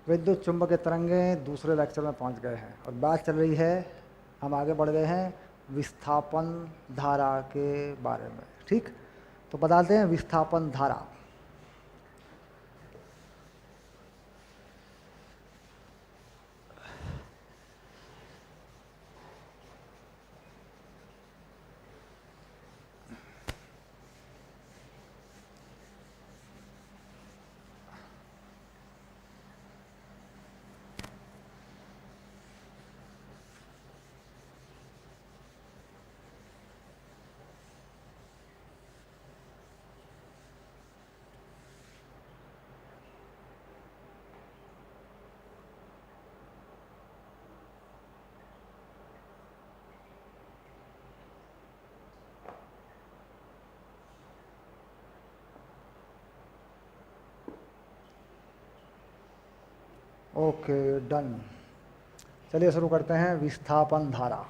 विद्युत चुंबकीय तरंगें दूसरे लेक्चर में पहुंच गए हैं और बात चल रही है, हम आगे बढ़ गए हैं विस्थापन धारा के बारे में। ठीक, तो बताते हैं विस्थापन धारा। Okay, done. चलिए शुरू करते हैं विस्थापन धारा।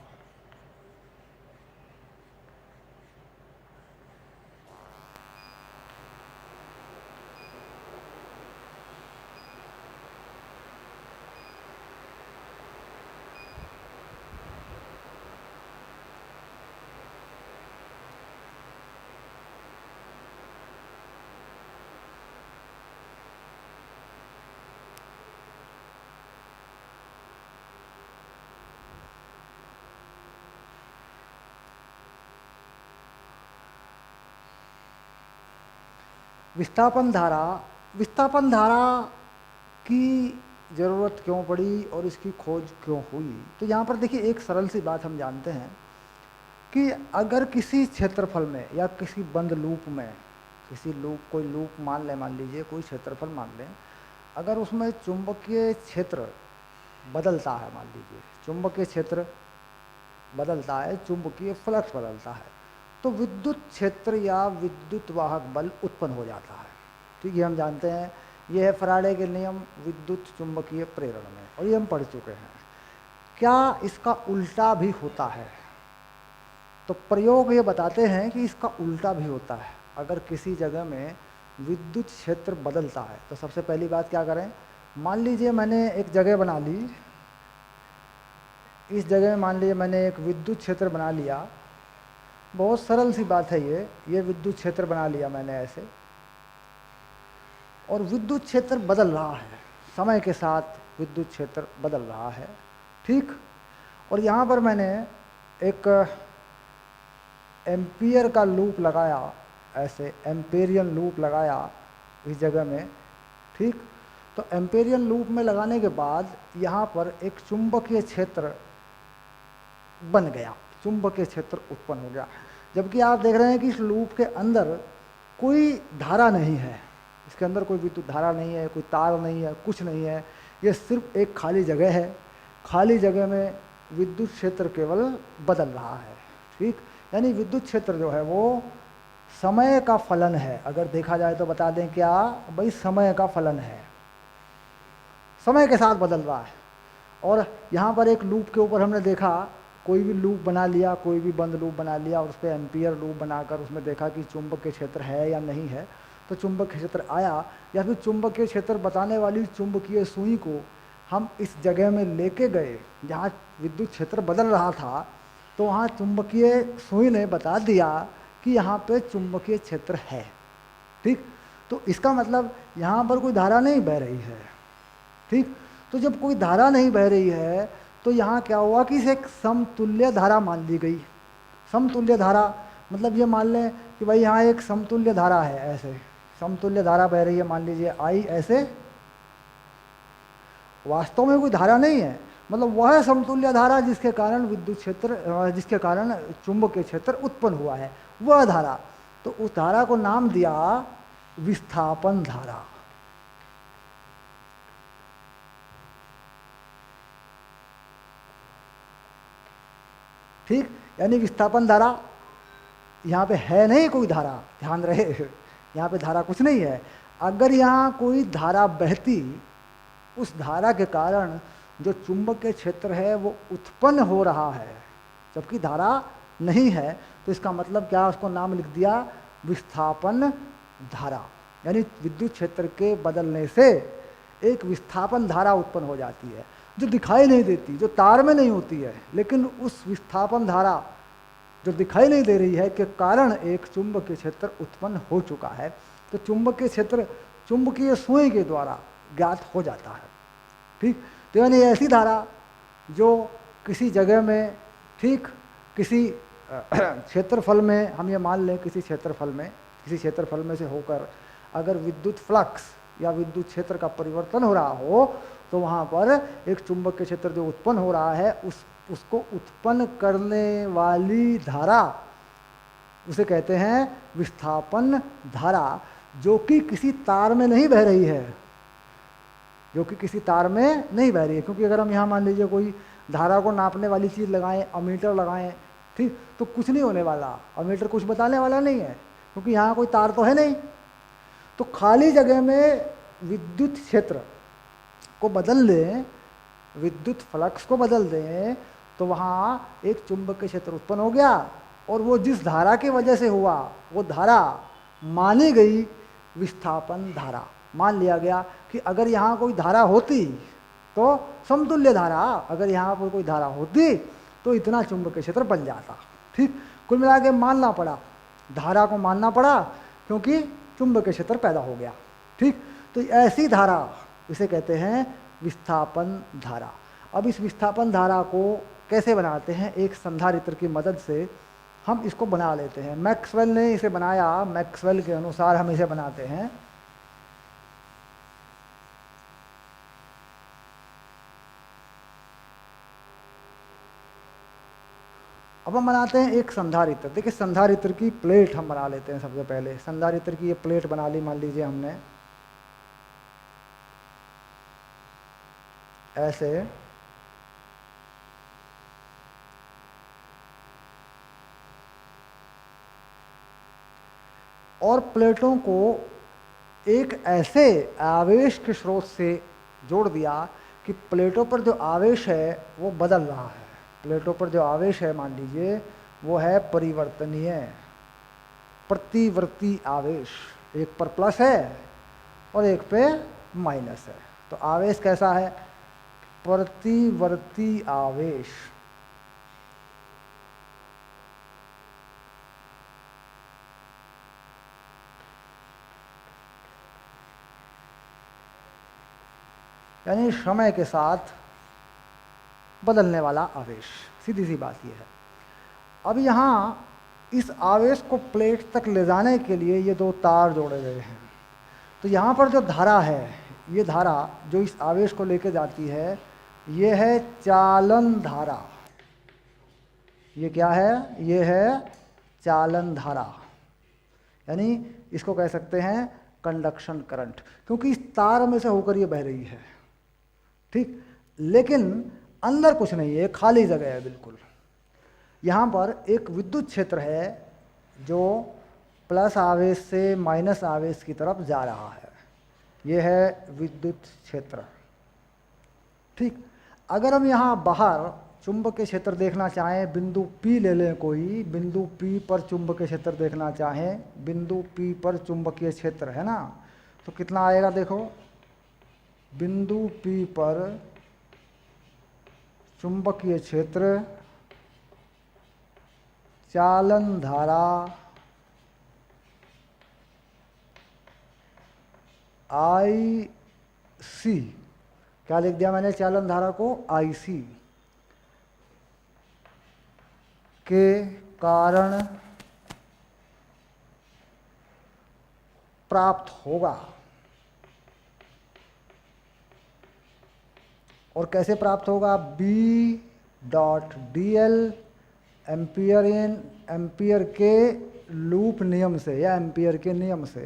विस्थापन धारा की ज़रूरत क्यों पड़ी और इसकी खोज क्यों हुई? तो यहाँ पर देखिए, एक सरल सी बात हम जानते हैं कि अगर किसी क्षेत्रफल में या किसी बंद लूप में, किसी लूप, कोई लूप मान लीजिए कोई क्षेत्रफल मान लें, अगर उसमें चुंबकीय क्षेत्र बदलता है, मान लीजिए चुंबकीय क्षेत्र बदलता है, चुंबकीय फ्लक्स बदलता है, तो विद्युत क्षेत्र या विद्युत वाहक बल उत्पन्न हो जाता है। ठीक, ये हम जानते हैं, ये है फैराडे के नियम विद्युत चुंबकीय प्रेरण में, और ये हम पढ़ चुके हैं। क्या इसका उल्टा भी होता है? तो प्रयोग ये बताते हैं कि इसका उल्टा भी होता है। अगर किसी जगह में विद्युत क्षेत्र बदलता है तो सबसे पहली बात क्या करें, मान लीजिए मैंने एक जगह बना ली, इस जगह में मान लीजिए मैंने एक विद्युत क्षेत्र बना लिया। बहुत सरल सी बात है ये विद्युत क्षेत्र बना लिया मैंने ऐसे, और विद्युत क्षेत्र बदल रहा है, समय के साथ विद्युत क्षेत्र बदल रहा है। ठीक, और यहाँ पर मैंने एक एम्पियर का लूप लगाया, ऐसे एम्पेरियन लूप लगाया इस जगह में। ठीक, तो एम्पेरियन लूप में लगाने के बाद यहाँ पर एक चुंबकीय क्षेत्र बन गया, चुंबकीय क्षेत्र उत्पन्न हो गया। जबकि आप देख रहे हैं कि इस लूप के अंदर कोई धारा नहीं है, इसके अंदर कोई विद्युत धारा नहीं है, कोई तार नहीं है, कुछ नहीं है, ये सिर्फ एक खाली जगह है। खाली जगह में विद्युत क्षेत्र केवल बदल रहा है। ठीक, यानी विद्युत क्षेत्र जो है वो समय का फलन है। अगर देखा जाए तो बता दें क्या भाई, समय का फलन है, समय के साथ बदल रहा है। और यहाँ पर एक लूप के ऊपर हमने देखा, कोई भी लूप बना लिया, कोई भी बंद लूप बना लिया और उस पर एम्पियर लूप बनाकर उसमें देखा कि चुंबकीय क्षेत्र है या नहीं है, तो चुंबकीय क्षेत्र आया। या फिर चुंबकीय क्षेत्र बताने वाली चुंबकीय सुई को हम इस जगह में लेके गए जहाँ विद्युत क्षेत्र बदल रहा था, तो वहाँ चुंबकीय सुई ने बता दिया कि यहाँ पे चुंबकीय क्षेत्र है। ठीक, तो इसका मतलब यहाँ पर कोई धारा नहीं बह रही है। ठीक, तो जब कोई धारा नहीं बह रही है तो यहाँ क्या हुआ कि इसे एक समतुल्य धारा मान ली गई। समतुल्य धारा मतलब ये मान लें कि भाई यहाँ एक समतुल्य धारा है, ऐसे समतुल्य धारा बह रही है, मान लीजिए आई, ऐसे वास्तव में कोई धारा नहीं है, मतलब वह समतुल्य धारा जिसके कारण विद्युत क्षेत्र, जिसके कारण चुंबकीय क्षेत्र उत्पन्न हुआ है, वह धारा। तो उस धारा को नाम दिया विस्थापन धारा। ठीक, यानी विस्थापन धारा यहाँ पे है नहीं कोई धारा, ध्यान रहे, यहाँ पे धारा कुछ नहीं है। अगर यहाँ कोई धारा बहती, उस धारा के कारण जो चुंबकीय क्षेत्र है वो उत्पन्न हो रहा है, जबकि धारा नहीं है, तो इसका मतलब क्या, उसको नाम लिख दिया विस्थापन धारा। यानी विद्युत क्षेत्र के बदलने से एक विस्थापन धारा उत्पन्न हो जाती है जो दिखाई नहीं देती, जो तार में नहीं होती है, लेकिन उस विस्थापन धारा जो दिखाई नहीं दे रही है के कारण एक चुंबकीय क्षेत्र उत्पन्न हो चुका है। तो चुंबकीय क्षेत्र चुंबकीय सुई के द्वारा ज्ञात हो जाता है। ठीक, तो यानी ऐसी धारा जो किसी जगह में, ठीक, किसी क्षेत्रफल में, हम ये मान लें किसी क्षेत्रफल में से होकर अगर विद्युत फ्लक्स या विद्युत क्षेत्र का परिवर्तन हो रहा हो तो वहाँ पर एक चुंबकीय क्षेत्र जो उत्पन्न हो रहा है उसको उत्पन्न करने वाली धारा उसे कहते हैं विस्थापन धारा, जो कि किसी तार में नहीं बह रही है, क्योंकि अगर हम यहाँ मान लीजिए कोई धारा को नापने वाली चीज़ लगाएं, अमीटर लगाएं, ठीक, तो कुछ नहीं होने वाला, अमीटर कुछ बताने वाला नहीं है, क्योंकि यहाँ कोई तार तो है नहीं। तो खाली जगह में विद्युत क्षेत्र को बदल दें, विद्युत फ्लक्स को बदल दें, तो वहाँ एक चुंबकीय क्षेत्र उत्पन्न हो गया, और वो जिस धारा की वजह से हुआ वो धारा मानी गई विस्थापन धारा। मान लिया गया कि अगर यहाँ कोई धारा होती तो समतुल्य धारा, अगर यहाँ पर कोई धारा होती तो इतना चुंबकीय क्षेत्र बन जाता। ठीक, कुल मिला के मानना पड़ा, धारा को मानना पड़ा, क्योंकि चुंबकीय क्षेत्र पैदा हो गया। ठीक, तो ऐसी धारा इसे कहते हैं विस्थापन धारा। अब इस विस्थापन धारा को कैसे बनाते हैं, एक संधारित्र की मदद से हम इसको बना लेते हैं। मैक्सवेल ने इसे बनाया, मैक्सवेल के अनुसार हम इसे बनाते हैं। अब हम बनाते हैं एक संधारित्र। देखिए संधारित्र की प्लेट हम बना लेते हैं। सबसे पहले संधारित्र की ये प्लेट बना ली, मान लीजिए हमने ऐसे, और प्लेटों को एक ऐसे आवेश के स्रोत से जोड़ दिया कि प्लेटों पर जो आवेश है वो बदल रहा है। प्लेटों पर जो आवेश है मान लीजिए वो है परिवर्तनीय प्रतिवर्ती आवेश, एक पर प्लस है और एक पे माइनस है। तो आवेश कैसा है, प्रतिवर्ती आवेश। यानी समय के साथ बदलने वाला आवेश, सीधी सी बात यह है। अब यहाँ इस आवेश को प्लेट तक ले जाने के लिए ये दो तार जोड़े गए हैं। तो यहाँ पर जो धारा है, ये धारा जो इस आवेश को लेके जाती है, ये है चालन धारा। ये क्या है, ये है चालन धारा, यानी इसको कह सकते हैं कंडक्शन करंट, क्योंकि इस तार में से होकर ये बह रही है। ठीक, लेकिन अंदर कुछ नहीं है, खाली जगह है बिल्कुल। यहाँ पर एक विद्युत क्षेत्र है जो प्लस आवेश से माइनस आवेश की तरफ जा रहा है, ये है विद्युत क्षेत्र। ठीक, अगर हम यहाँ बाहर चुंबकीय क्षेत्र देखना चाहें, बिंदु P ले लें, कोई बिंदु P पर चुंबकीय क्षेत्र देखना चाहें, बिंदु P पर चुंबकीय क्षेत्र है ना, तो कितना आएगा देखो, बिंदु P पर चुंबकीय क्षेत्र, चालन धारा IC, क्या लिख दिया मैंने चालन धारा को, IC के कारण प्राप्त होगा। और कैसे प्राप्त होगा, B.dl एम्पियर के लूप नियम से या एम्पियर के नियम से,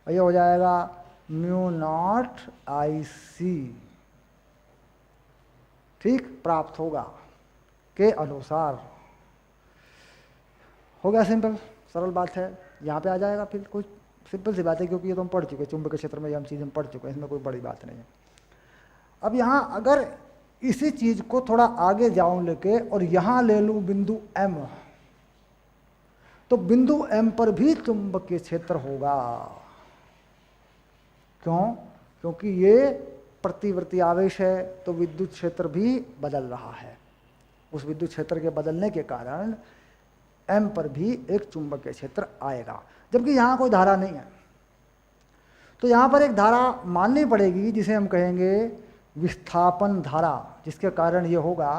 ये हो जाएगा μ0 IC। ठीक, प्राप्त होगा के अनुसार। हो गया सिंपल, सरल बात है। यहाँ पे आ जाएगा फिर, कुछ सिंपल सी बात है, क्योंकि ये तो हम पढ़ चुके, चुंबकीय क्षेत्र में ये हम चीज़ हम पढ़ चुके हैं, इसमें कोई बड़ी बात नहीं है। अब यहाँ अगर इसी चीज़ को थोड़ा आगे जाऊं लेके और यहाँ ले लूँ बिंदु M, तो बिंदु M पर भी चुंबकीय क्षेत्र होगा। क्यों? क्योंकि ये प्रतिवर्ती आवेश है, तो विद्युत क्षेत्र भी बदल रहा है। उस विद्युत क्षेत्र के बदलने के कारण M पर भी एक चुंबकीय क्षेत्र आएगा, जबकि यहाँ कोई धारा नहीं है। तो यहाँ पर एक धारा माननी पड़ेगी जिसे हम कहेंगे विस्थापन धारा, जिसके कारण ये होगा,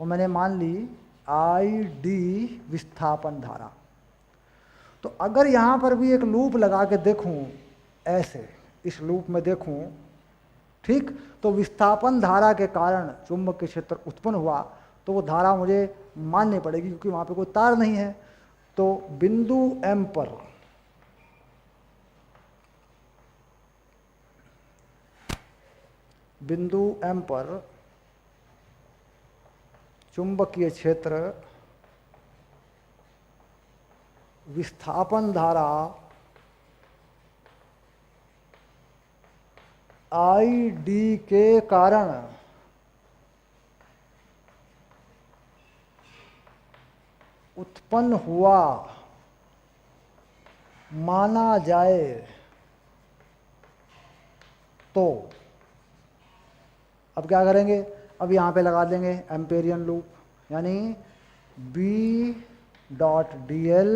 वो मैंने मान ली ID विस्थापन धारा। तो अगर यहाँ पर भी एक लूप लगा के देखूँ, ऐसे इस लूप में देखूँ, ठीक, तो विस्थापन धारा के कारण चुंबकीय क्षेत्र उत्पन्न हुआ, तो वो धारा मुझे माननी पड़ेगी क्योंकि वहाँ पे कोई तार नहीं है। तो बिंदु M पर चुंबकीय क्षेत्र विस्थापन धारा ID के कारण उत्पन्न हुआ माना जाए, तो अब क्या करेंगे, अब यहाँ पे लगा देंगे एम्पेरियन लूप, यानी B.dl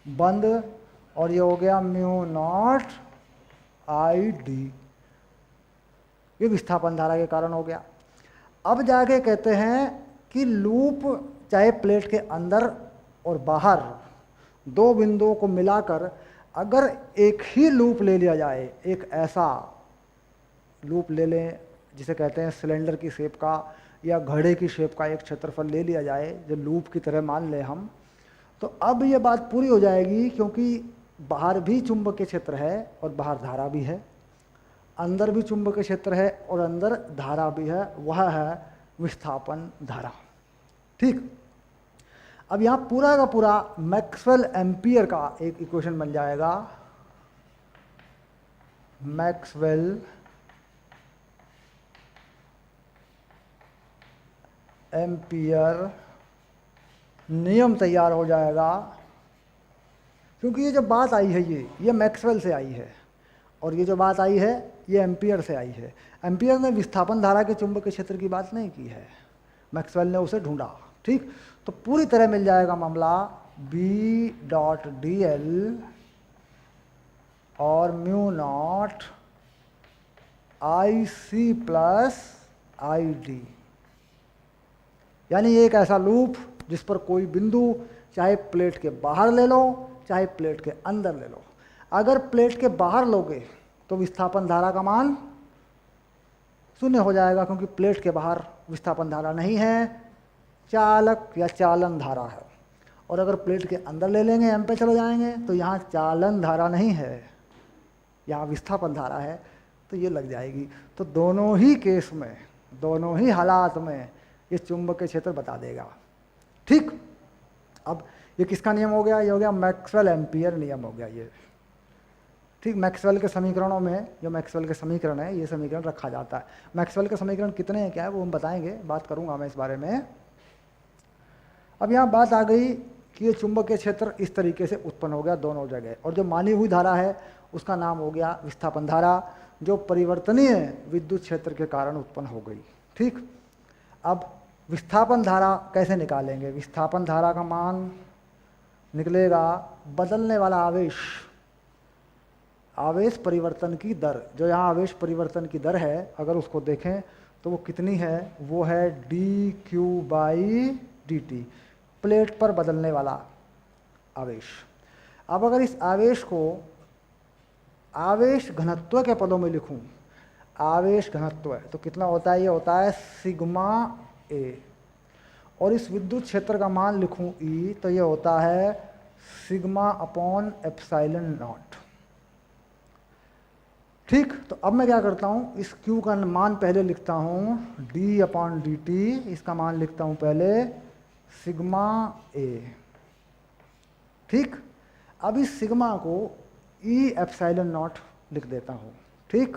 बंद, और ये हो गया म्यू नॉट ID, ये विस्थापन धारा के कारण हो गया। अब जाके कहते हैं कि लूप चाहे प्लेट के अंदर और बाहर दो बिंदुओं को मिलाकर अगर एक ही लूप ले लिया जाए, एक ऐसा लूप ले लें जिसे कहते हैं सिलेंडर की शेप का या घड़े की शेप का एक क्षेत्रफल ले लिया जाए, जो लूप की तरह मान लें हम, तो अब ये बात पूरी हो जाएगी, क्योंकि बाहर भी चुंबकीय क्षेत्र है और बाहर धारा भी है, अंदर भी चुंबकीय क्षेत्र है और अंदर धारा भी है, वह है विस्थापन धारा। ठीक, अब यहाँ पूरा का पूरा मैक्सवेल एम्पियर का एक इक्वेशन बन जाएगा। मैक्सवेल एम्पियर नियम तैयार हो जाएगा, क्योंकि ये जो बात आई है ये मैक्सवेल से आई है, और ये जो बात आई है ये एम्पियर से आई है। एम्पियर ने विस्थापन धारा के चुंबकीय क्षेत्र की बात नहीं की है, मैक्सवेल ने उसे ढूंढा। ठीक, तो पूरी तरह मिल जाएगा मामला B.dl और mu naught IC plus ID, यानी एक ऐसा लूप जिस पर कोई बिंदु चाहे प्लेट के बाहर ले लो चाहे प्लेट के अंदर ले लो। अगर प्लेट के बाहर लोगे तो विस्थापन धारा का मान शून्य हो जाएगा, क्योंकि प्लेट के बाहर विस्थापन धारा नहीं है, चालक या चालन धारा है। और अगर प्लेट के अंदर ले लेंगे, एम पे चले जाएंगे, तो यहाँ चालन धारा नहीं है, यहाँ विस्थापन धारा है, तो ये लग जाएगी। तो दोनों ही केस में, दोनों ही हालात में ये चुंबकीय क्षेत्र बता देगा। ठीक, अब ये किसका नियम हो गया? ये हो गया मैक्सवेल एम्पियर नियम हो गया ये। ठीक, मैक्सवेल के समीकरणों में जो मैक्सवेल के समीकरण है, ये समीकरण रखा जाता है। मैक्सवेल के समीकरण कितने हैं, क्या है, वो हम बताएंगे, बात करूंगा मैं इस बारे में। अब यहाँ बात आ गई कि ये चुंबकीय क्षेत्र इस तरीके से उत्पन्न हो गया दोनों जगह, और जो मानी हुई धारा है उसका नाम हो गया विस्थापन धारा, जो परिवर्तनीय विद्युत क्षेत्र के कारण उत्पन्न हो गई। ठीक, अब विस्थापन धारा कैसे निकालेंगे? विस्थापन धारा का मान निकलेगा बदलने वाला आवेश, आवेश परिवर्तन की दर। जो यहाँ आवेश परिवर्तन की दर है, अगर उसको देखें तो वो कितनी है? वो है dQ/dt, प्लेट पर बदलने वाला आवेश। अब अगर इस आवेश को आवेश घनत्व के पदों में लिखूं, आवेश घनत्व तो कितना होता है? ये होता है सिग्मा ए। और इस विद्युत क्षेत्र का मान लिखूं E, तो ये होता है सिग्मा अपॉन एप्सिलॉन नॉट। ठीक, तो अब मैं क्या करता हूँ, इस Q का मान पहले लिखता हूँ d/dt, इसका मान लिखता हूँ पहले सिग्मा ए। ठीक, अब इस सिग्मा को E एप्सिलॉन नॉट लिख देता हूँ। ठीक,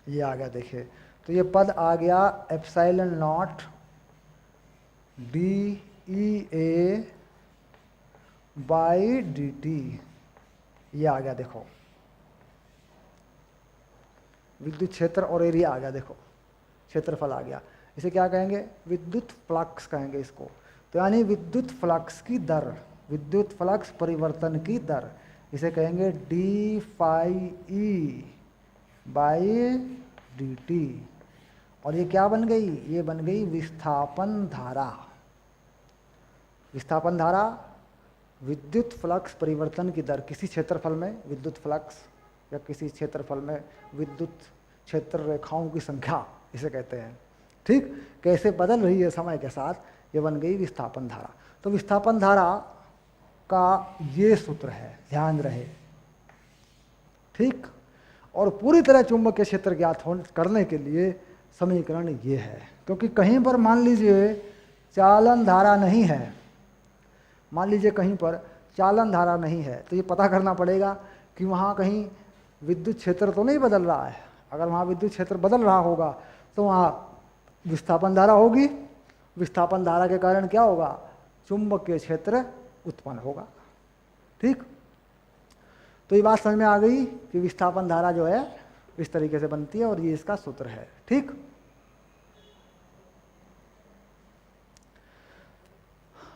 ये आ गया, देखिए, तो ये पद आ गया epsilon not dEA by dt, ये आ गया देखो, विद्युत क्षेत्र और एरिया आ गया देखो, क्षेत्रफल आ गया। इसे क्या कहेंगे? विद्युत फ्लक्स कहेंगे इसको। तो यानी विद्युत फ्लक्स की दर, विद्युत फ्लक्स परिवर्तन की दर, इसे कहेंगे d phi E by d t. और ये क्या बन गई? ये बन गई विस्थापन धारा। विस्थापन धारा विद्युत फ्लक्स परिवर्तन की दर, किसी क्षेत्रफल में विद्युत फ्लक्स या किसी क्षेत्रफल में विद्युत क्षेत्र रेखाओं की संख्या, इसे कहते हैं। ठीक, कैसे बदल रही है समय के साथ, ये बन गई विस्थापन धारा। तो विस्थापन धारा का ये सूत्र है, ध्यान रहे। ठीक, और पूरी तरह चुंबकीय क्षेत्र ज्ञात करने के लिए समीकरण ये है। क्योंकि कहीं पर मान लीजिए चालन धारा नहीं है, मान लीजिए कहीं पर चालन धारा नहीं है, तो ये पता करना पड़ेगा कि वहाँ कहीं विद्युत क्षेत्र तो नहीं बदल रहा है। अगर वहाँ विद्युत क्षेत्र बदल रहा होगा तो वहाँ विस्थापन धारा होगी। विस्थापन धारा के कारण क्या होगा? चुंबकीय क्षेत्र उत्पन्न होगा। ठीक, तो ये बात समझ में आ गई कि विस्थापन धारा जो है इस तरीके से बनती है और ये इसका सूत्र है। ठीक,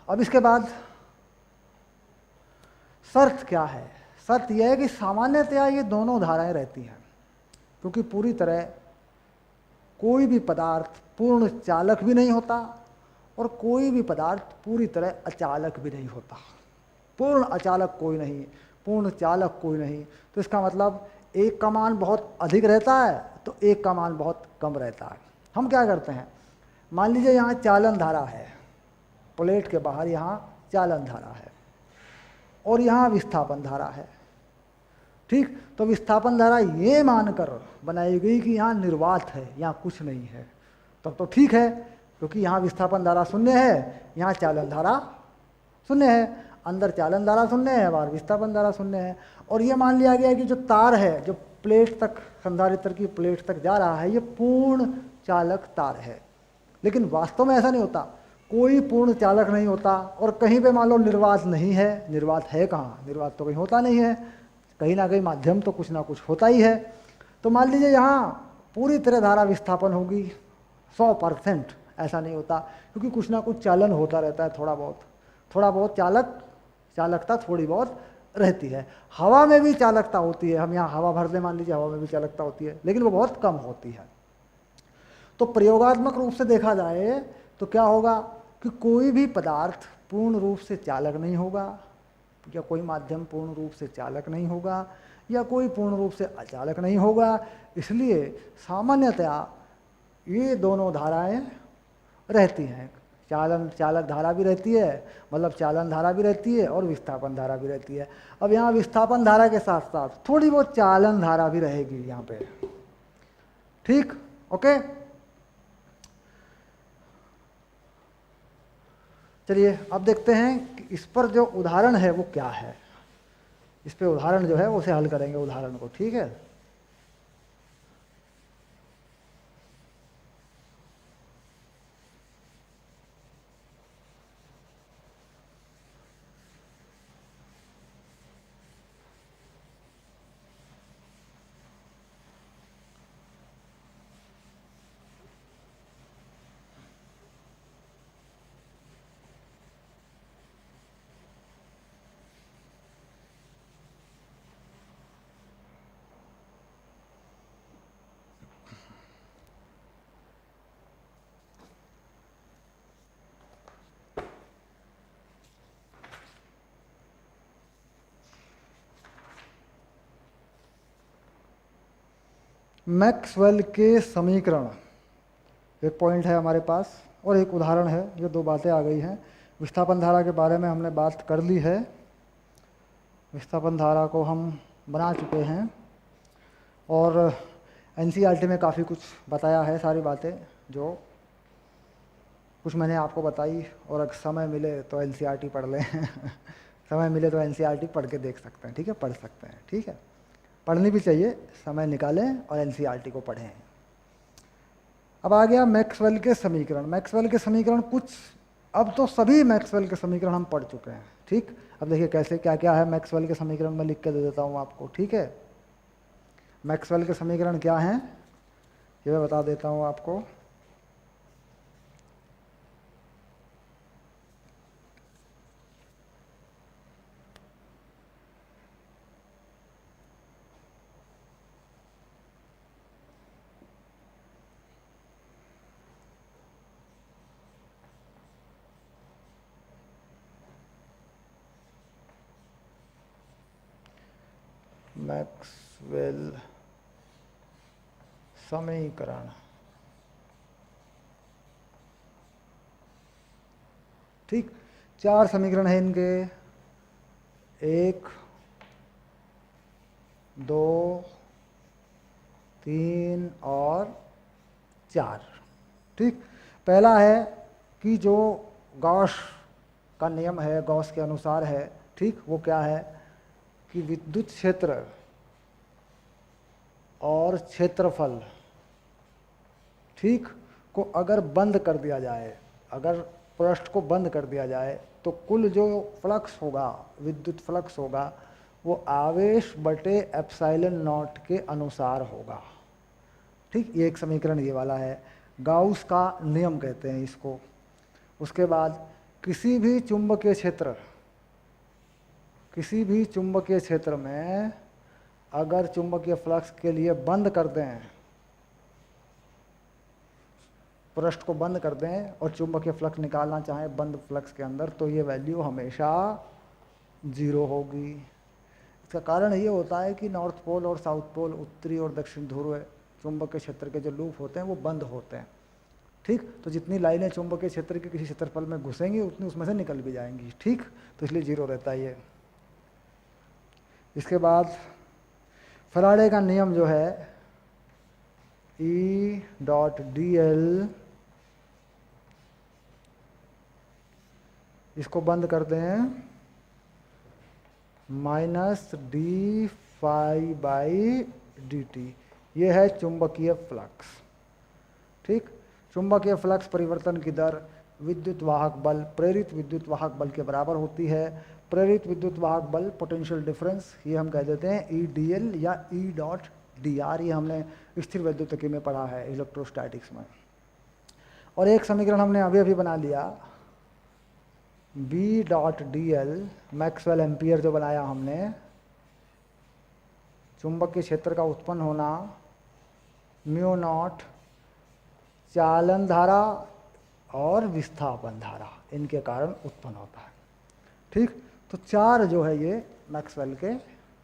अब इसके बाद शर्त क्या है? शर्त यह है कि सामान्यतया ये दोनों धाराएं रहती हैं, क्योंकि पूरी तरह कोई भी पदार्थ पूर्ण चालक भी नहीं होता और कोई भी पदार्थ पूरी तरह अचालक भी नहीं होता। पूर्ण अचालक कोई नहीं, पूर्ण चालक कोई नहीं। तो इसका मतलब एक का मान बहुत अधिक रहता है तो एक का मान बहुत कम रहता है। हम क्या करते हैं, मान लीजिए यहाँ चालन धारा है, प्लेट के बाहर यहाँ चालन धारा है और यहाँ विस्थापन धारा है। ठीक, तो विस्थापन धारा ये मानकर बनाई गई कि यहाँ निर्वात है, यहाँ कुछ नहीं है, तब तो ठीक है, क्योंकि यहाँ विस्थापन धारा शून्य है, यहाँ चालन धारा शून्य है। अंदर चालन धारा शून्य है, बाहर विस्थापन धारा शून्य है। और ये मान लिया गया है कि जो तार है, जो प्लेट तक, संधारित्र की प्लेट तक जा रहा है, ये पूर्ण चालक तार है। लेकिन वास्तव में ऐसा नहीं होता, कोई पूर्ण चालक नहीं होता। और कहीं पे मान लो निर्वात नहीं है, निर्वात है कहाँ? निर्वात तो कहीं होता नहीं है, कहीं ना कहीं माध्यम तो कुछ ना कुछ होता ही है। तो मान लीजिए यहाँ पूरी तरह धारा विस्थापन होगी 100%, ऐसा नहीं होता, क्योंकि कुछ ना कुछ चालन होता रहता है, थोड़ा बहुत चालकता थोड़ी बहुत रहती है। हवा में भी चालकता होती है, हम यहाँ हवा भर दें मान लीजिए, हवा में भी चालकता होती है, लेकिन वो बहुत कम होती है। तो प्रयोगात्मक रूप से देखा जाए तो क्या होगा कि कोई भी पदार्थ पूर्ण रूप से चालक नहीं होगा, या कोई माध्यम पूर्ण रूप से चालक नहीं होगा, या कोई पूर्ण रूप से अचालक नहीं होगा। इसलिए सामान्यतया ये दोनों धाराएं रहती हैं। चालक धारा भी रहती है, मतलब चालन धारा भी रहती है, और विस्थापन धारा भी रहती है। अब यहाँ विस्थापन धारा के साथ साथ थोड़ी बहुत चालन धारा भी रहेगी यहाँ पे। ठीक, ओके। चलिए अब देखते हैं कि इस पर जो उदाहरण है वो क्या है। इस पे उदाहरण जो है उसे हल करेंगे, उदाहरण को। ठीक है, मैक्सवेल के समीकरण एक पॉइंट है हमारे पास, और एक उदाहरण है। ये दो बातें आ गई हैं। विस्थापन धारा के बारे में हमने बात कर ली है, विस्थापन धारा को हम बना चुके हैं, और एनसीईआरटी में काफ़ी कुछ बताया है, सारी बातें जो कुछ मैंने आपको बताई। और अगर समय मिले तो एनसीईआरटी पढ़ लें समय मिले तो एनसीईआरटी पढ़ के देख सकते हैं। ठीक है, पढ़ सकते हैं। ठीक है, पढ़नी भी चाहिए, समय निकालें और एनसीईआरटी को पढ़ें। अब आ गया मैक्सवेल के समीकरण। मैक्सवेल के समीकरण कुछ अब तो सभी मैक्सवेल के समीकरण हम पढ़ चुके हैं, ठीक। अब देखिए कैसे क्या क्या है मैक्सवेल के समीकरण, में लिख के दे देता हूँ आपको, ठीक है। मैक्सवेल के समीकरण क्या हैं ये मैं बता देता हूँ आपको। मैक्सवेल समीकरण, ठीक। 4 समीकरण हैं इनके, 1 2 3 और 4, ठीक। पहला है कि जो गॉस का नियम है, गॉस के अनुसार है, ठीक। वो क्या है कि विद्युत क्षेत्र और क्षेत्रफल, ठीक, को अगर बंद कर दिया जाए, अगर पृष्ठ को बंद कर दिया जाए, तो कुल जो फ्लक्स होगा, विद्युत फ्लक्स होगा, वो आवेश बटे एप्सिलॉन नॉट के अनुसार होगा, ठीक। ये एक समीकरण ये वाला है, गाउस का नियम कहते हैं इसको। उसके बाद किसी भी चुंबकीय क्षेत्र, किसी भी चुंबकीय क्षेत्र में अगर चुंबकीय फ्लक्स के लिए बंद कर दें, पृष्ठ को बंद कर दें और चुंबकीय फ्लक्स निकालना चाहें बंद फ्लक्स के अंदर, तो ये वैल्यू हमेशा 0 होगी। इसका कारण ये होता है कि नॉर्थ पोल और साउथ पोल, उत्तरी और दक्षिण ध्रुव चुंबकीय क्षेत्र के जो लूप होते हैं वो बंद होते हैं, ठीक। तो जितनी लाइनें चुंबकीय क्षेत्र के किसी क्षेत्रफल में घुसेंगी उतनी उसमें से निकल भी जाएंगी, ठीक। तो इसलिए 0 रहता है ये। इसके बाद फैराडे का नियम जो है E.dl, इसको बंद कर दें -d∅/dt, ये है चुंबकीय फ्लक्स, ठीक। चुंबकीय फ्लक्स परिवर्तन की दर विद्युत वाहक बल, प्रेरित विद्युत वाहक बल के बराबर होती है। प्रेरित विद्युत वाहक बल पोटेंशियल डिफरेंस, ये हम कह देते हैं E.dl या E.dr, ये हमने स्थिर वैद्युतिकी में पढ़ा है, इलेक्ट्रोस्टैटिक्स में। और एक समीकरण हमने अभी अभी बना लिया, B.dl, मैक्सवेल एम्पियर जो बनाया हमने, चुंबकीय क्षेत्र का उत्पन्न होना μ0 चालन धारा और विस्थापन धारा, इनके कारण उत्पन्न होता है, ठीक। तो 4 जो है ये मैक्सवेल के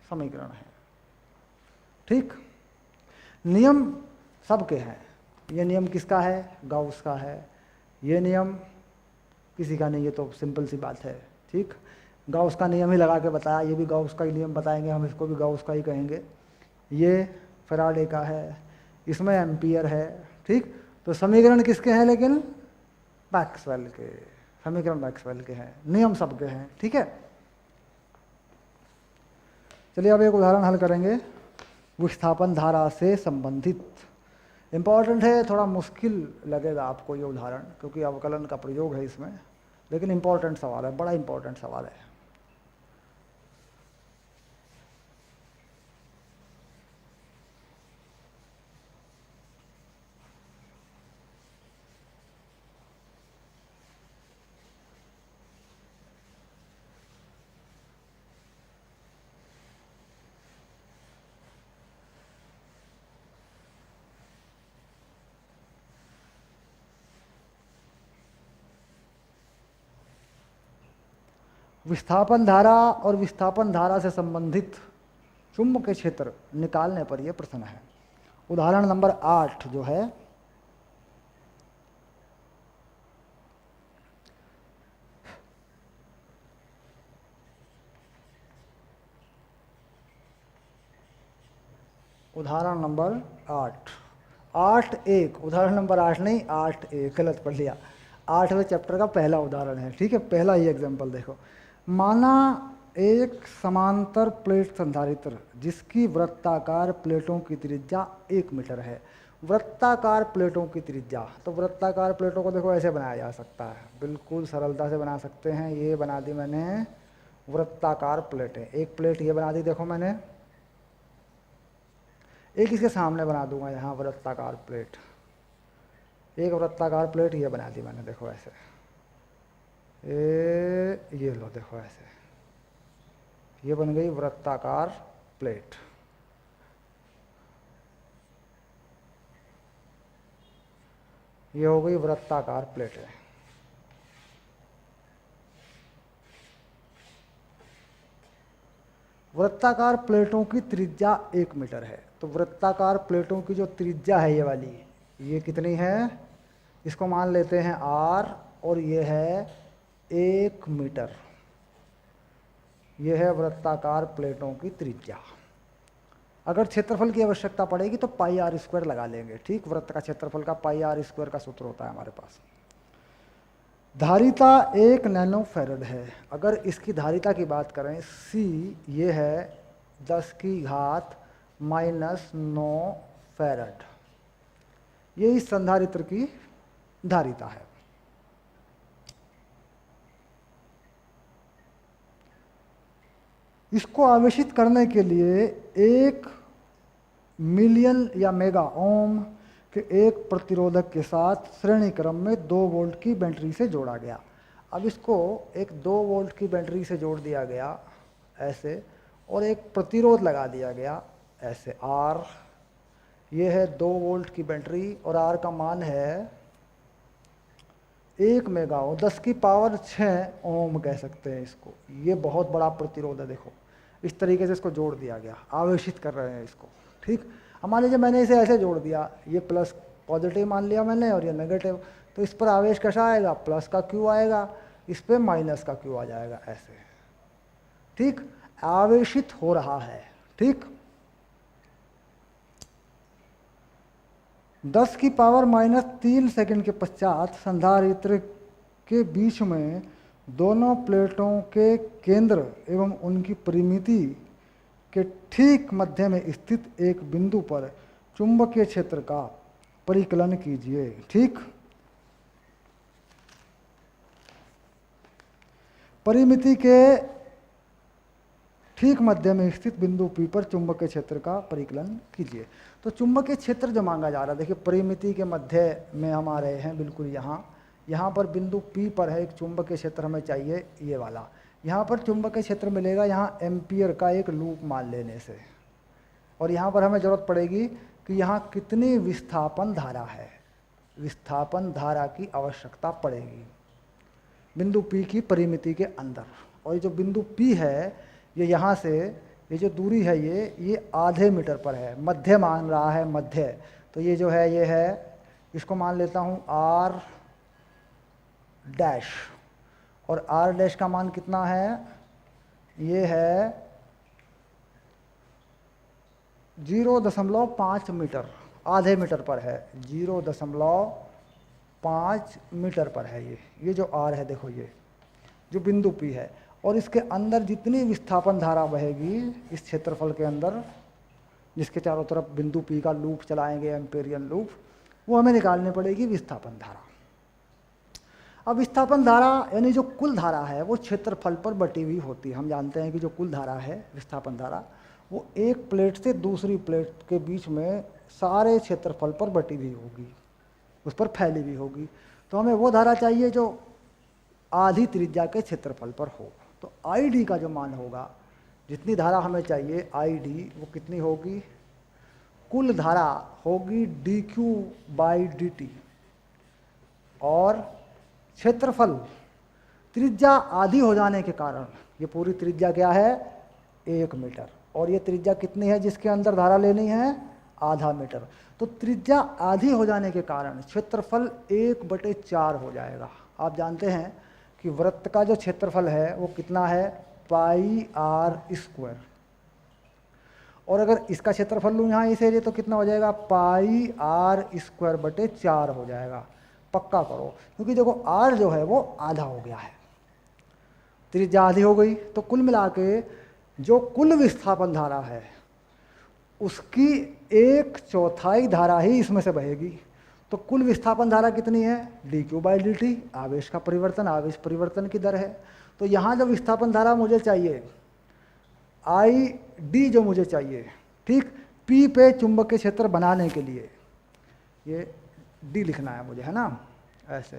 समीकरण हैं, ठीक। नियम सबके हैं। ये नियम किसका है? गाउस का है। ये नियम किसी का नहीं, ये तो सिंपल सी बात है, ठीक। गाउस का नियम ही लगा के बताया, ये भी गाउस का ही नियम बताएंगे हम, इसको भी गाउस का ही कहेंगे। ये फैराडे का है, इसमें एम्पियर है, ठीक। तो समीकरण किसके हैं? लेकिन मैक्सवेल के समीकरण, मैक्सवेल के हैं, नियम सबके हैं, ठीक है। चलिए अब एक उदाहरण हल करेंगे विस्थापन धारा से संबंधित। इम्पॉर्टेंट है, थोड़ा मुश्किल लगेगा आपको ये उदाहरण, क्योंकि अवकलन का प्रयोग है इसमें, लेकिन इम्पॉर्टेंट सवाल है, बड़ा इम्पॉर्टेंट सवाल है। विस्थापन धारा और विस्थापन धारा से संबंधित चुंबकीय क्षेत्र निकालने पर यह प्रश्न है। उदाहरण नंबर 8 जो है, उदाहरण नंबर 8 उदाहरण नंबर 8 नहीं, 8 गलत पढ़ लिया। 8वें चैप्टर का पहला उदाहरण है, ठीक है, पहला ही एग्जाम्पल देखो। माना एक समांतर प्लेट संधारित्र जिसकी वृत्ताकार प्लेटों की त्रिज्या 1 मीटर है, वृत्ताकार प्लेटों की त्रिज्या। तो वृत्ताकार प्लेटों को देखो ऐसे बनाया जा सकता है, बिल्कुल सरलता से बना सकते हैं। ये बना दी मैंने वृत्ताकार प्लेटें। एक प्लेट ये बना दी देखो मैंने, एक इसके सामने बना दूंगा यहाँ वृत्ताकार प्लेट, एक वृत्ताकार प्लेट ये बना दी मैंने देखो ऐसे, ये लो देखो ऐसे, ये बन गई वृत्ताकार प्लेट। ये हो गई वृत्ताकार प्लेट है। वृत्ताकार प्लेटों की त्रिज्या 1 मीटर है। तो वृत्ताकार प्लेटों की जो त्रिज्या है ये वाली, ये कितनी है, इसको मान लेते हैं r, और ये है 1 मीटर। ये है वृत्ताकार प्लेटों की त्रिज्या। अगर क्षेत्रफल की आवश्यकता पड़ेगी तो पाई आर स्क्वायर लगा लेंगे, ठीक। वृत्त का क्षेत्रफल का पाई आर स्क्वायर का सूत्र होता है हमारे पास। धारिता 1 नैनो फैरड है। अगर इसकी धारिता की बात करें, C ये है 10 की घात -9 फैरड, ये इस संधारित्र की धारिता है। इसको आवेशित करने के लिए 1 मिलियन या मेगा ओम के एक प्रतिरोधक के साथ श्रेणी क्रम में 2 वोल्ट की बैटरी से जोड़ा गया। अब इसको एक 2 वोल्ट की बैटरी से जोड़ दिया गया ऐसे, और एक प्रतिरोध लगा दिया गया ऐसे R। ये है 2 वोल्ट की बैटरी और R का मान है 1 मेगा ओम, 10 की पावर 6 ओम कह सकते हैं इसको। ये बहुत बड़ा प्रतिरोध है, देखो इस तरीके से इसको जोड़ दिया गया, आवेशित कर रहे हैं इसको, ठीक। अब मान लीजिए मैंने इसे ऐसे जोड़ दिया, ये प्लस पॉजिटिव मान लिया मैंने और ये नेगेटिव, तो इस पर आवेश कैसा आएगा, प्लस का क्यू आएगा, इस पर माइनस का क्यू आ जाएगा ऐसे, ठीक। आवेशित हो रहा है, ठीक। 10 की पावर -3 सेकंड के पश्चात संधारित्र के बीच में दोनों प्लेटों के केंद्र एवं उनकी परिमिति के ठीक मध्य में स्थित एक बिंदु पर चुंबकीय क्षेत्र का परिकलन कीजिए, ठीक। परिमिति के ठीक मध्य में स्थित बिंदु P पर चुंबकीय क्षेत्र का परिकलन कीजिए। तो चुंबकीय क्षेत्र जो मांगा जा रहा है, देखिए परिमिति के मध्य में हम आ रहे हैं, बिल्कुल यहाँ पर बिंदु P पर है एक चुंबकीय क्षेत्र हमें चाहिए ये वाला। यहाँ पर चुंबकीय क्षेत्र मिलेगा यहाँ एम्पियर का एक लूप मान लेने से, और यहाँ पर हमें ज़रूरत पड़ेगी कि यहाँ कितनी विस्थापन धारा है, विस्थापन धारा की आवश्यकता पड़ेगी बिंदु P की परिमिति के अंदर। और ये जो बिंदु P है, ये यहाँ से ये जो दूरी है ये आधे मीटर पर है, मध्य मान रहा है, मध्य। तो ये जो है ये है, इसको मान लेता हूँ R डैश, और R डैश का मान कितना है, ये है 0.5 मीटर, आधे मीटर पर है, 0.5 मीटर पर है ये जो R है, देखो ये जो बिंदु P है। और इसके अंदर जितनी विस्थापन धारा बहेगी इस क्षेत्रफल के अंदर, जिसके चारों तरफ बिंदु P का लूप चलाएंगे, एम्पेरियन लूप, वो हमें निकालनी पड़ेगी विस्थापन धारा। अब विस्थापन धारा यानी जो कुल धारा है वो क्षेत्रफल पर बटी हुई होती है। हम जानते हैं कि जो कुल धारा है, विस्थापन धारा, वो एक प्लेट से दूसरी प्लेट के बीच में सारे क्षेत्रफल पर बटी हुई होगी, उस पर फैली हुई होगी। तो हमें वो धारा चाहिए जो आधी त्रिज्या के क्षेत्रफल पर हो। तो ID का जो मान होगा, जितनी धारा हमें चाहिए ID, वो कितनी होगी, कुल धारा होगी dQ/dt, और क्षेत्रफल त्रिज्या आधी हो जाने के कारण, ये पूरी त्रिज्या क्या है 1 मीटर, और ये त्रिज्या कितनी है जिसके अंदर धारा लेनी है, आधा मीटर। तो त्रिज्या आधी हो जाने के कारण क्षेत्रफल 1/4 हो जाएगा। आप जानते हैं कि वृत्त का जो क्षेत्रफल है वो कितना है, पाई आर स्क्वायर, और अगर इसका क्षेत्रफल लूँ यहाँ इस एरिया तो कितना हो जाएगा, पाई आर स्क्वायर बटे 4 हो जाएगा। पक्का करो, क्योंकि देखो आर जो है वो आधा हो गया है, त्रिज्या आधी हो गई। तो कुल मिला के जो कुल विस्थापन धारा है उसकी 1/4 धारा ही इसमें से बहेगी। तो कुल विस्थापन धारा कितनी है? dq/dt, आवेश का परिवर्तन, आवेश परिवर्तन की दर है। तो यहाँ जो विस्थापन धारा मुझे चाहिए, id जो मुझे चाहिए, ठीक, p पे चुंबकीय क्षेत्र बनाने के लिए ये d लिखना है मुझे, है ना, ऐसे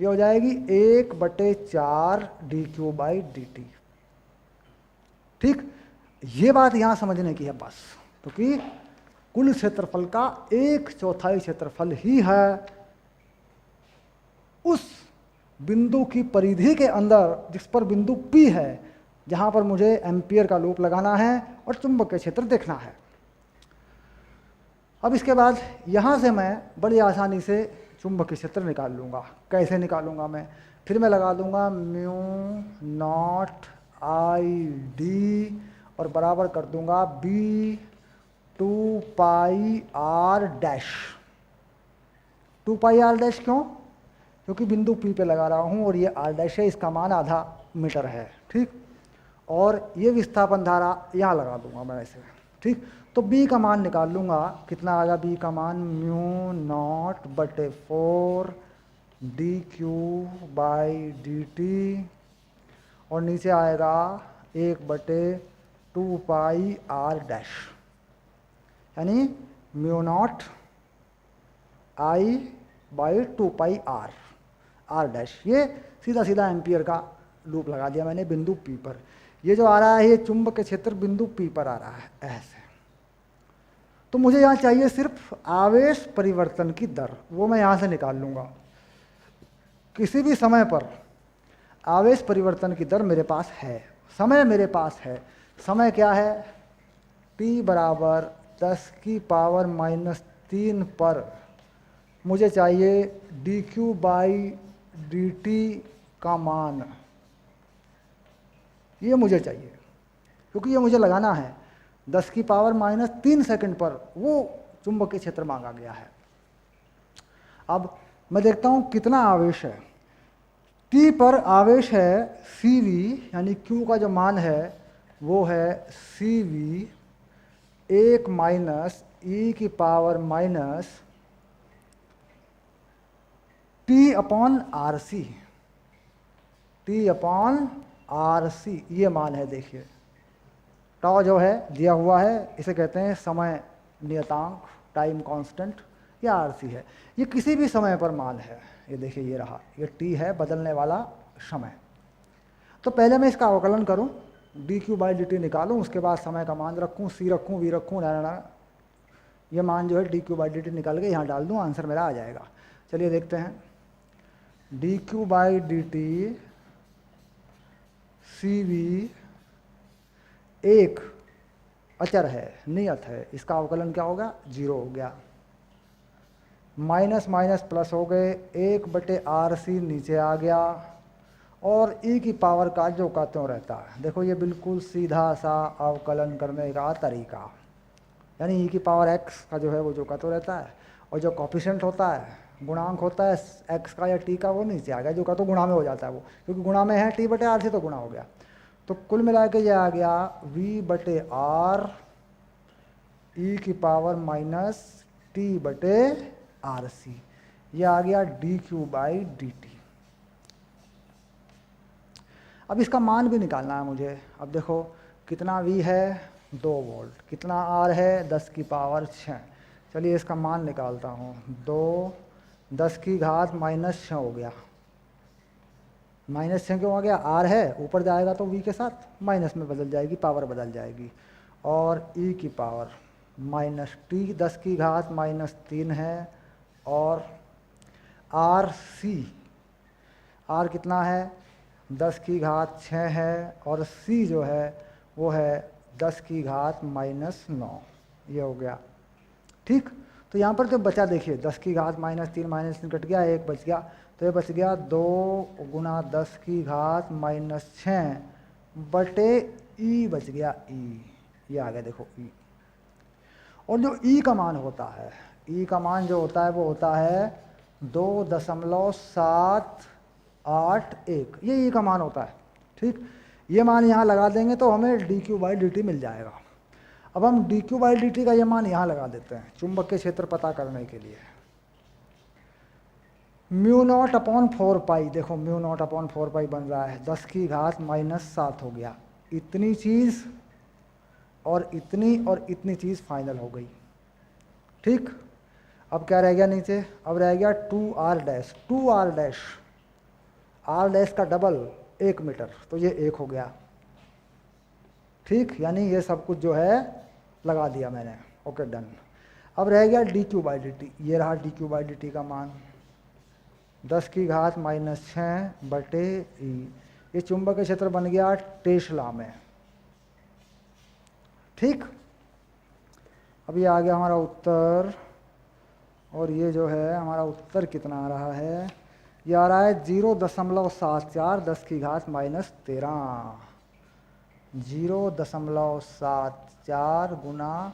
ये हो जाएगी 1/4 dq/dt। ठीक, ये बात यहाँ समझने की है बस, क्योंकि कुल क्षेत्रफल का 1/4 क्षेत्रफल ही है उस बिंदु की परिधि के अंदर जिस पर बिंदु P है, जहाँ पर मुझे एम्पियर का लूप लगाना है और चुंबकीय क्षेत्र देखना है। अब इसके बाद यहाँ से मैं बड़ी आसानी से चुंबकीय क्षेत्र निकाल लूँगा। कैसे निकालूंगा मैं? फिर मैं लगा दूंगा μ0 I d और बराबर कर दूंगा b 2πr dash. 2πr dash क्यों? क्योंकि बिंदु P पे लगा रहा हूँ और ये r डैश है, इसका मान आधा मीटर है, ठीक। और ये विस्थापन धारा यहाँ लगा दूंगा मैं ऐसे, ठीक। तो b का मान निकाल लूँगा, कितना आएगा b का मान? μ0/4 dq/dt और नीचे आएगा 1/2πr डैश, यानी μ0 I/2πr r डैश। ये सीधा सीधा एम्पियर का लूप लगा दिया मैंने बिंदु P पर। ये जो आ रहा है ये चुंबकीय क्षेत्र बिंदु P पर आ रहा है ऐसे। तो मुझे यहाँ चाहिए सिर्फ आवेश परिवर्तन की दर, वो मैं यहाँ से निकाल लूँगा। किसी भी समय पर आवेश परिवर्तन की दर मेरे पास है, समय मेरे पास है। समय क्या है? t बराबर 10⁻³ पर मुझे चाहिए dq/dt का मान, ये मुझे चाहिए क्योंकि ये मुझे लगाना है 10⁻³ सेकंड पर, वो चुंबकीय क्षेत्र मांगा गया है। अब मैं देखता हूँ कितना आवेश है। t पर आवेश है cv, यानी q का जो मान है वो है cv 1 माइनस e की पावर माइनस t/rc, t/rc ये मान है। देखिए टाउ जो है दिया हुआ है, इसे कहते हैं समय नियतांक, टाइम कांस्टेंट, या आरसी है। ये किसी भी समय पर मान है। ये देखिए ये रहा, ये टी है बदलने वाला समय। तो पहले मैं इसका अवकलन करूं, dq/dt निकालूं, उसके बाद समय का मान रखूं, c रखूं, v रखूं, ना ये मान जो है dq/dt निकाल के यहाँ डाल दूं, आंसर मेरा आ जाएगा। चलिए देखते हैं। dq/dt cv एक अचर है, नियत है, इसका अवकलन क्या होगा? 0 हो गया। माइनस माइनस प्लस हो गए, 1/rc नीचे आ गया, और e की पावर का जो का त्यों रहता है। देखो ये बिल्कुल सीधा सा अवकलन करने का तरीका, यानी e की पावर x का जो है वो जो का तो रहता है, और जो कॉफिशेंट होता है, गुणांक होता है x का या t का, वो नीचे आ गया। जो का तो गुणा में हो जाता है वो, क्योंकि गुणा में है t/r तो गुणा हो गया। तो कुल मिला के ये आ गया v/r e की पावर माइनस t/rc, ये आ गया dq/dt। अब इसका मान भी निकालना है मुझे। अब देखो कितना v है? 2 वोल्ट। कितना r है? 10⁻6। चलिए इसका मान निकालता हूँ। 2 10⁻⁻6 हो गया। -6 क्यों आ गया? r है, ऊपर जाएगा तो v के साथ माइनस में बदल जाएगी, पावर बदल जाएगी। और e की पावर माइनस t 10⁻³ है, और r कितना है? 10⁻6 है, और c जो है वो है 10⁻⁻9। ये हो गया, ठीक। तो यहाँ पर जो बचा देखिए 10⁻³ कट गया, 1 बच गया, तो ये बच गया 2 × 10⁻6 बटे e बच गया e, ये आ गया देखो e। और जो e का मान होता है, e का मान जो होता है वो होता है 2.781, ये e का मान होता है, ठीक। ये मान यहाँ लगा देंगे तो हमें dq/dt मिल जाएगा। अब हम D Q by d T का ये मान यहाँ लगा देते हैं चुंबकीय क्षेत्र पता करने के लिए। म्यू नॉट अपॉन 4 पाई, देखो म्यू नॉट अपॉन 4 पाई बन रहा है 10⁻⁻7 हो गया। इतनी चीज़ और इतनी चीज़ फाइनल हो गई। ठीक, अब क्या रह गया नीचे, अब रह गया 2r dash, 2r dash, r dash का डबल 1 मीटर, तो ये 1 हो गया। ठीक, यानी ये सब कुछ जो है लगा दिया मैंने, ओके डन। अब रह गया D Q by d T, ये रहा D Q by d T का मान 10⁻⁻6 बटे ई। ये चुंबकीय क्षेत्र बन गया टेस्ला में। ठीक, अब ये आ गया हमारा उत्तर, और ये जो है हमारा उत्तर कितना आ रहा है, ये आ रहा है 0.74 10⁻⁻13, 0.74 गुना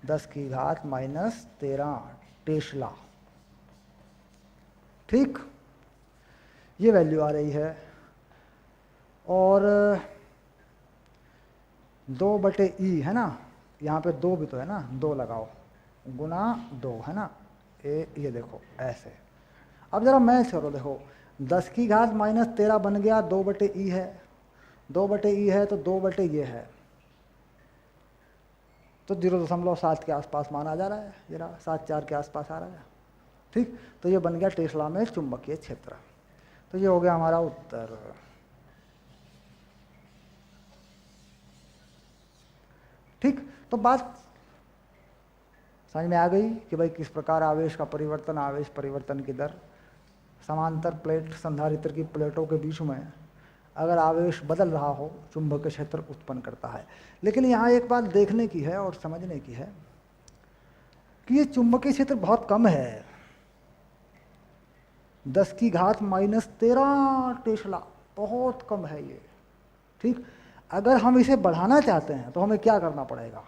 10⁻⁻13 टेस्ला। ठीक, ये वैल्यू आ रही है। और 2/E है ना, यहाँ पे 2 भी तो है ना, 2 लगाओ, गुना 2 है ना, ये देखो ऐसे। अब जरा मैथ करो, देखो 10⁻⁻13 बन गया 2/E है, 2/E है तो 2 ये है, तो 0.7 के आसपास मान आ जा रहा है, जरा 7.4 के आसपास आ रहा है। ठीक, तो ये बन गया टेस्ला में चुंबकीय क्षेत्र। तो ये हो गया हमारा उत्तर। ठीक, तो बात समझ में आ गई कि भाई किस प्रकार आवेश का परिवर्तन, आवेश परिवर्तन की दर, समांतर प्लेट संधारित्र की प्लेटों के बीच में अगर आवेश बदल रहा हो चुंबकीय क्षेत्र उत्पन्न करता है। लेकिन यहाँ एक बात देखने की है और समझने की है कि ये चुंबकीय क्षेत्र बहुत कम है, 10⁻⁻13 टेस्ला, बहुत कम है ये। ठीक, अगर हम इसे बढ़ाना चाहते हैं तो हमें क्या करना पड़ेगा,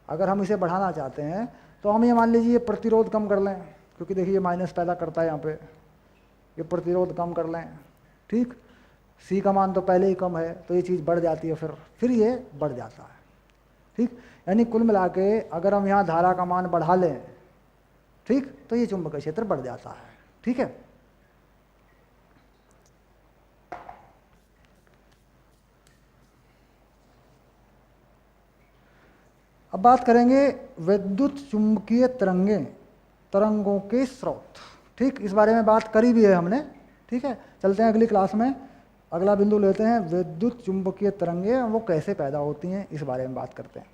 अगर हम इसे बढ़ाना चाहते हैं तो हम ये मान लीजिए ये प्रतिरोध कम कर लें, क्योंकि देखिए ये माइनस पैदा करता है यहाँ पे, ये प्रतिरोध कम कर लें। ठीक, सी का मान तो पहले ही कम है तो ये चीज़ बढ़ जाती है, फिर ये बढ़ जाता है। ठीक, यानी कुल मिला के अगर हम यहाँ धारा का मान बढ़ा लें, ठीक, तो ये चुंबकीय क्षेत्र बढ़ जाता है। ठीक है, अब बात करेंगे विद्युत चुंबकीय तरंगों के स्रोत। ठीक, इस बारे में बात करी भी है हमने। ठीक है, चलते हैं अगली क्लास में, अगला बिंदु लेते हैं विद्युत चुंबकीय तरंगें, वो कैसे पैदा होती हैं इस बारे में बात करते हैं।